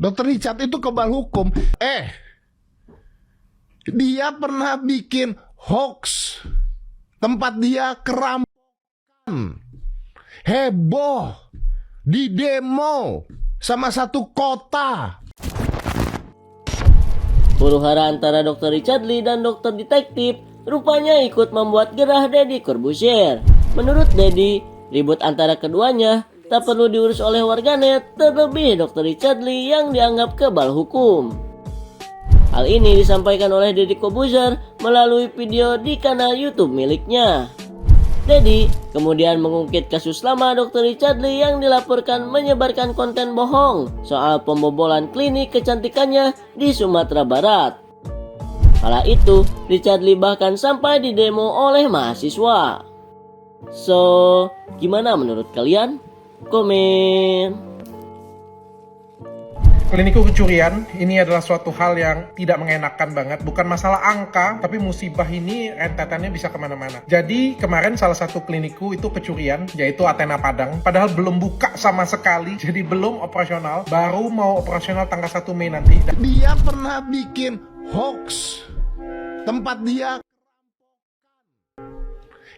Dokter Richard itu kebal hukum. Dia pernah bikin hoax. Tempat dia kerampokan. Heboh. Di demo. Sama satu kota. Huru-hara antara Dr. Richard Lee dan Dr. Detektif rupanya ikut membuat gerah Deddy Corbuzier. Menurut Deddy, ribut antara keduanya tak perlu diurus oleh warganet, terlebih Dr. Richard Lee yang dianggap kebal hukum. Hal ini disampaikan oleh Deddy Corbuzier melalui video di kanal YouTube miliknya. Deddy kemudian mengungkit kasus lama Dr. Richard Lee yang dilaporkan menyebarkan konten bohong soal pembobolan klinik kecantikannya di Sumatera Barat. Kala itu, Richard Lee bahkan sampai didemo oleh mahasiswa. So, gimana menurut kalian? Komen. Kliniku kecurian ini adalah suatu hal yang tidak mengenakan banget. Bukan masalah angka, tapi musibah ini rentetannya bisa kemana-mana. Jadi kemarin salah satu kliniku itu kecurian, yaitu Athena Padang. Padahal belum buka sama sekali, jadi belum operasional. Baru mau operasional tanggal 1 Mei nanti. Dia pernah bikin hoax. Tempat dia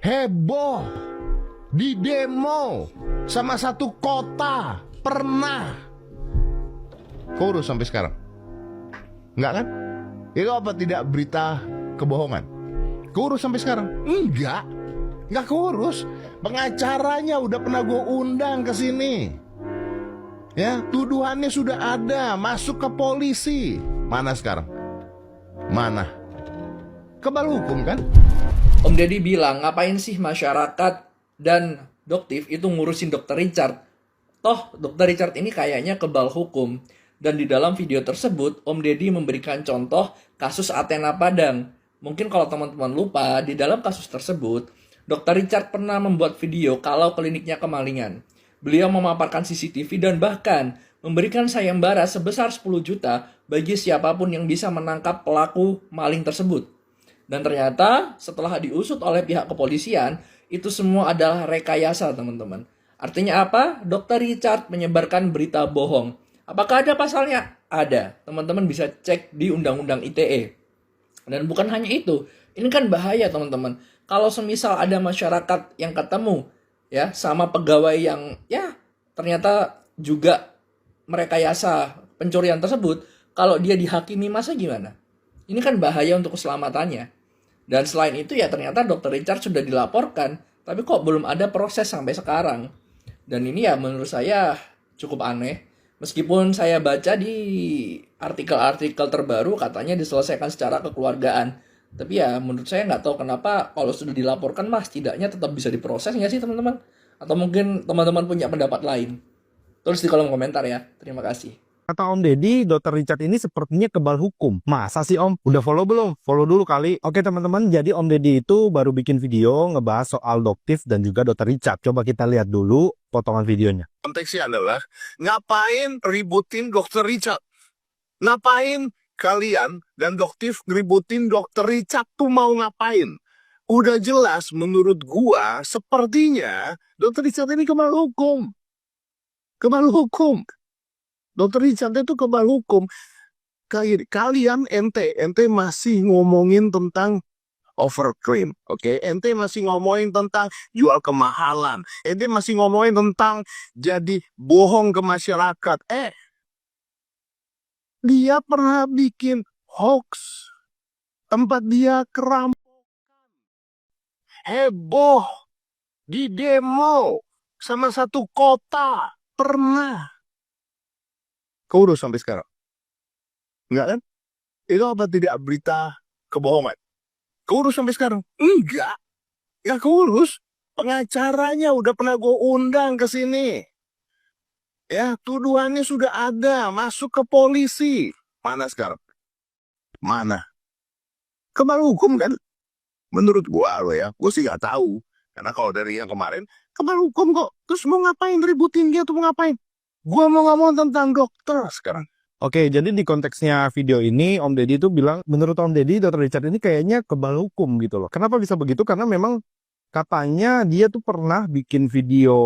heboh. Di demo. Sama satu kota. Pernah. Keurus sampai sekarang? Enggak kan? Itu apa tidak berita kebohongan? Keurus sampai sekarang? Enggak keurus. Pengacaranya udah pernah gue undang ke sini. Ya, tuduhannya sudah ada, masuk ke polisi. Mana sekarang? Mana? Kebal hukum kan? Om Deddy bilang, ngapain sih masyarakat dan Doktif itu ngurusin Dr. Richard? Toh, Dr. Richard ini kayaknya kebal hukum. Dan di dalam video tersebut, Om Deddy memberikan contoh kasus Athena Padang. Mungkin kalau teman-teman lupa, di dalam kasus tersebut, Dr. Richard pernah membuat video kalau kliniknya kemalingan. Beliau memaparkan CCTV dan bahkan memberikan sayembara sebesar 10 juta bagi siapapun yang bisa menangkap pelaku maling tersebut. Dan ternyata setelah diusut oleh pihak kepolisian, itu semua adalah rekayasa, teman-teman. Artinya apa? Dr. Richard menyebarkan berita bohong. Apakah ada pasalnya? Ada. Teman-teman bisa cek di Undang-Undang ITE. Dan bukan hanya itu. Ini kan bahaya, teman-teman. Kalau semisal ada masyarakat yang ketemu ya sama pegawai yang ya ternyata juga merekayasa pencurian tersebut, kalau dia dihakimi masa gimana? Ini kan bahaya untuk keselamatannya. Dan selain itu ya ternyata Dr. Richard sudah dilaporkan, tapi kok belum ada proses sampai sekarang. Dan ini ya menurut saya cukup aneh. Meskipun saya baca di artikel-artikel terbaru katanya diselesaikan secara kekeluargaan. Tapi ya menurut saya nggak tahu kenapa kalau sudah dilaporkan mas setidaknya tetap bisa diproses nggak sih teman-teman? Atau mungkin teman-teman punya pendapat lain? Tulis di kolom komentar ya. Terima kasih. Kata Om Deddy, Dr. Richard ini sepertinya kebal hukum. Masa sih Om? Udah follow belum? Follow dulu kali. Oke teman-teman, jadi Om Deddy itu baru bikin video ngebahas soal Doktif dan juga Dr. Richard. Coba kita lihat dulu potongan videonya. Konteksnya adalah, ngapain ributin Dr. Richard? Ngapain kalian dan Doktif ngeributin Dr. Richard tuh mau ngapain? Udah jelas menurut gua, sepertinya Dr. Richard ini kebal hukum. Kebal hukum. Dr. Richard itu kebal hukum. Kalian ente masih ngomongin tentang overclaim, oke? Ente masih ngomongin tentang jual kemahalan. Ente masih ngomongin tentang jadi bohong ke masyarakat. Dia pernah bikin hoax. Tempat dia kerampokan. Heboh. Di demo. Sama satu kota. Pernah. Keurus sampai sekarang? Enggak kan? Itu apa tidak berita kebohongan? Keurus sampai sekarang? Enggak keurus. Pengacaranya udah pernah gue undang ke sini. Ya, tuduhannya sudah ada, masuk ke polisi. Mana sekarang? Mana? Kebal hukum kan? Menurut gue lo ya, gue sih nggak tahu. Karena kalau dari yang kemarin, kebal hukum kok. Terus mau ngapain ributin dia tuh mau ngapain? Gua mau ngomong tentang dokter sekarang. Oke, jadi di konteksnya video ini Om Deddy itu bilang, menurut Om Deddy, Dr. Richard ini kayaknya kebal hukum gitu loh. Kenapa bisa begitu? Karena memang katanya dia tuh pernah bikin video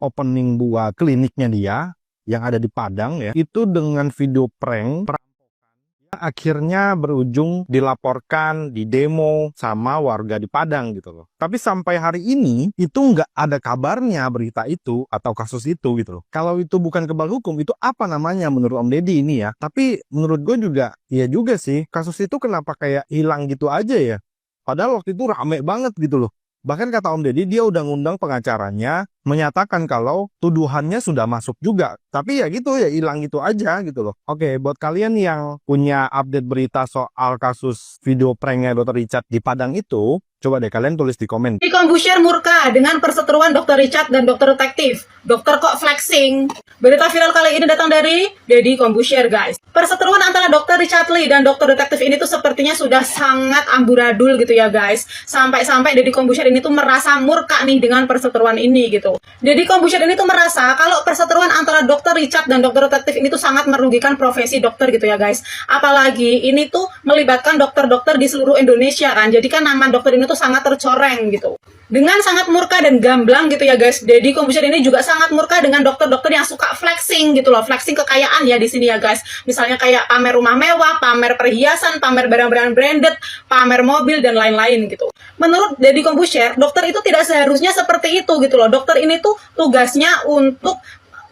opening buat kliniknya dia. yang ada di Padang ya, itu dengan video prank akhirnya berujung dilaporkan, di demo sama warga di Padang gitu loh. Tapi sampai hari ini itu nggak ada kabarnya berita itu atau kasus itu gitu loh. Kalau itu bukan kebal hukum, itu apa namanya menurut Om Deddy ini ya? Tapi menurut gue juga, ya juga sih, kasus itu kenapa kayak hilang gitu aja ya? Padahal waktu itu rame banget gitu loh. Bahkan kata Om Deddy, dia udah ngundang pengacaranya, menyatakan kalau tuduhannya sudah masuk juga. Tapi ya gitu, ya hilang gitu aja gitu loh. Oke, buat kalian yang punya update berita soal kasus video pranknya Dr. Richard di Padang itu, coba deh kalian tulis di komen. Deddy Corbuzier murka dengan perseteruan Dr. Richard dan Dr. Detektif. Dokter kok flexing? Berita viral kali ini datang dari Deddy Corbuzier, guys. Perseteruan antara Dr. Richard Lee dan Dr. Detektif ini tuh sepertinya sudah sangat amburadul gitu ya, guys. Sampai-sampai Deddy Corbuzier ini tuh merasa murka nih dengan perseteruan ini gitu. Deddy Corbuzier ini tuh merasa kalau perseteruan antara Dr. Richard dan Dr. Detektif ini tuh sangat merugikan profesi dokter gitu ya, guys. Apalagi ini tuh melibatkan dokter-dokter di seluruh Indonesia kan. Jadi kan nama dokter ini tuh sangat tercoreng gitu. Dengan sangat murka dan gamblang gitu ya guys, Deddy Corbuzier ini juga sangat murka dengan dokter-dokter yang suka flexing gitu loh, flexing kekayaan ya di sini ya guys. Misalnya kayak pamer rumah mewah, pamer perhiasan, pamer barang-barang branded, pamer mobil dan lain-lain gitu. Menurut Deddy Corbuzier, dokter itu tidak seharusnya seperti itu gitu loh. Dokter ini tuh tugasnya untuk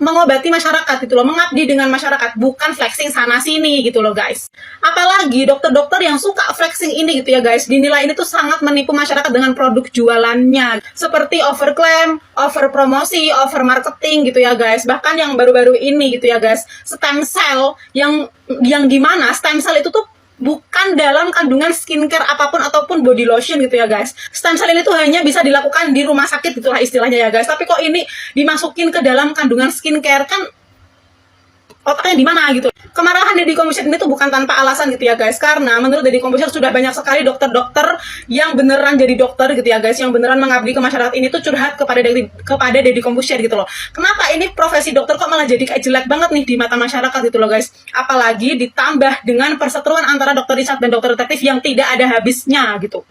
mengobati masyarakat gitu loh, mengabdi dengan masyarakat, bukan flexing sana sini gitu loh guys. Apalagi dokter-dokter yang suka flexing ini gitu ya guys, dinilai ini tuh sangat menipu masyarakat dengan produk jualannya, seperti overclaim, over promosi, over marketing gitu ya guys. Bahkan yang baru-baru ini gitu ya guys, stem cell yang dimana stem cell itu tuh bukan dalam kandungan skincare apapun ataupun body lotion gitu ya guys. Stem cell ini tuh hanya bisa dilakukan di rumah sakit gitulah istilahnya ya guys. Tapi kok ini dimasukin ke dalam kandungan skincare, kan otaknya di mana gitu. Kemarahan Deddy Corbuzier ini tuh bukan tanpa alasan gitu ya guys, karena menurut Deddy Corbuzier sudah banyak sekali dokter-dokter yang beneran jadi dokter gitu ya guys, yang beneran mengabdi ke masyarakat ini tuh curhat kepada Deddy Corbuzier gitu loh. Kenapa ini profesi dokter kok malah jadi kayak jelek banget nih di mata masyarakat gitu loh guys. Apalagi ditambah dengan perseteruan antara Dr. Richard dan Dr. Detektif yang tidak ada habisnya gitu.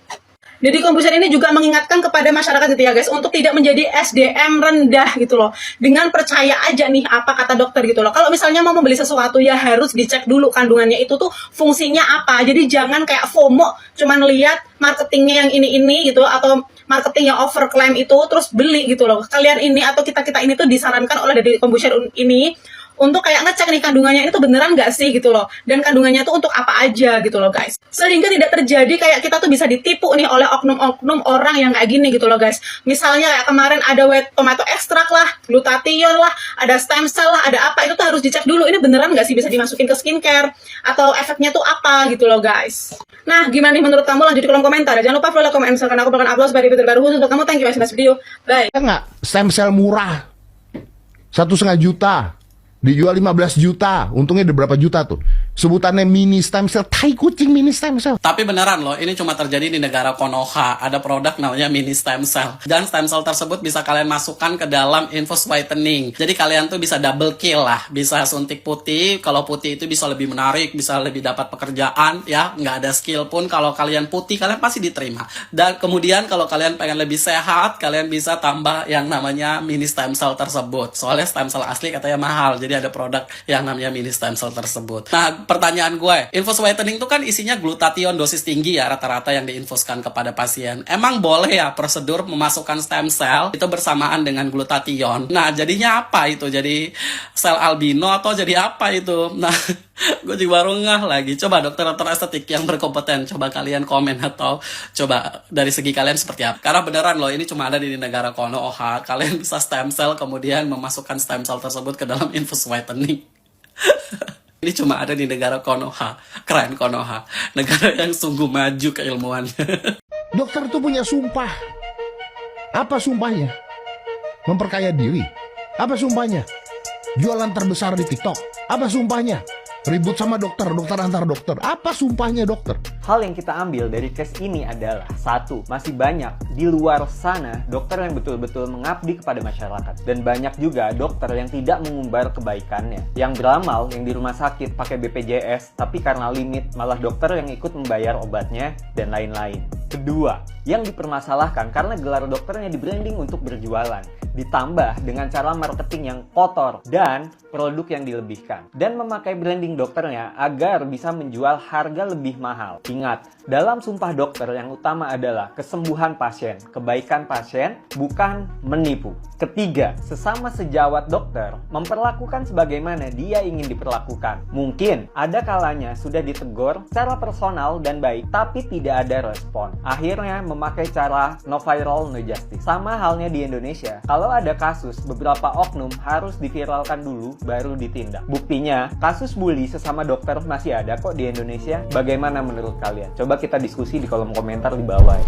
Deddy Corbuzier ini juga mengingatkan kepada masyarakat gitu ya guys, untuk tidak menjadi SDM rendah gitu loh. Dengan percaya aja nih apa kata dokter gitu loh. Kalau misalnya mau membeli sesuatu ya harus dicek dulu kandungannya itu tuh fungsinya apa. Jadi jangan kayak FOMO, cuman lihat marketingnya yang ini gitu, atau marketing yang overclaim itu terus beli gitu loh. Kalian ini atau kita-kita ini tuh disarankan oleh Deddy Corbuzier ini untuk kayak ngecek nih kandungannya itu beneran gak sih gitu loh, dan kandungannya tuh untuk apa aja gitu loh guys, sehingga tidak terjadi kayak kita tuh bisa ditipu nih oleh oknum-oknum orang yang kayak gini gitu loh guys. Misalnya kayak kemarin ada whey tomato extract lah, glutathione lah, ada stem cell lah, ada apa, itu tuh harus dicek dulu ini beneran gak sih bisa dimasukin ke skincare, atau efeknya tuh apa gitu loh guys. Nah gimana nih menurut kamu, lanjut di kolom komentar. Jangan lupa follow, komen, misalkan aku bakal upload video terbaru khusus untuk kamu. Thank you guys, next video, bye. Enggak, stem cell murah 1,5 juta dijual 15 juta, untungnya ada berapa juta tuh. Sebutannya mini stem cell, tai kucing mini stem cell. Tapi beneran loh, ini cuma terjadi di negara Konoha. Ada produk namanya mini stem cell. Dan stem cell tersebut bisa kalian masukkan ke dalam infus whitening. Jadi kalian tuh bisa double kill lah. Bisa suntik putih, kalau putih itu bisa lebih menarik, bisa lebih dapat pekerjaan, ya. Nggak ada skill pun, kalau kalian putih, kalian pasti diterima. Dan kemudian kalau kalian pengen lebih sehat, kalian bisa tambah yang namanya mini stem cell tersebut. Soalnya stem cell asli katanya mahal, jadi ada produk yang namanya mini stem cell tersebut. Nah, pertanyaan gue, infus whitening itu kan isinya glutathione dosis tinggi ya, rata-rata yang diinfuskan kepada pasien. Emang boleh ya prosedur memasukkan stem cell itu bersamaan dengan glutathione? Nah, jadinya apa itu? Jadi sel albino atau jadi apa itu? Nah, gue juga baru ngeh lagi. Coba dokter-dokter estetik yang berkompeten, coba kalian komen atau coba dari segi kalian seperti apa. Karena beneran loh, ini cuma ada di negara Konoha. Kalian bisa stem cell kemudian memasukkan stem cell tersebut ke dalam infus whitening. Ini cuma ada di negara Konoha. Keren Konoha, negara yang sungguh maju keilmuannya. Dokter tuh punya sumpah. Apa sumpahnya? Memperkaya diri. Apa sumpahnya? Jualan terbesar di TikTok. Apa sumpahnya? Ribut sama dokter, dokter antar dokter. Apa sumpahnya dokter? Hal yang kita ambil dari case ini adalah satu, masih banyak di luar sana dokter yang betul-betul mengabdi kepada masyarakat, dan banyak juga dokter yang tidak mengumbar kebaikannya, yang beramal, yang di rumah sakit pakai BPJS, tapi karena limit malah dokter yang ikut membayar obatnya dan lain-lain. Kedua, yang dipermasalahkan karena gelar dokternya di branding untuk berjualan, ditambah dengan cara marketing yang kotor dan produk yang dilebihkan, dan memakai branding dokternya agar bisa menjual harga lebih mahal. Ingat, dalam sumpah dokter yang utama adalah kesembuhan pasien, kebaikan pasien, bukan menipu. Ketiga, sesama sejawat dokter memperlakukan sebagaimana dia ingin diperlakukan. Mungkin ada kalanya sudah ditegur secara personal dan baik, tapi tidak ada respon. Akhirnya memakai cara no viral no justice. Sama halnya di Indonesia, kalau ada kasus, beberapa oknum harus diviralkan dulu baru ditindak. Buktinya, kasus bully sesama dokter masih ada kok di Indonesia. Bagaimana menurut kalian? Coba kita diskusi di kolom komentar di bawah ya.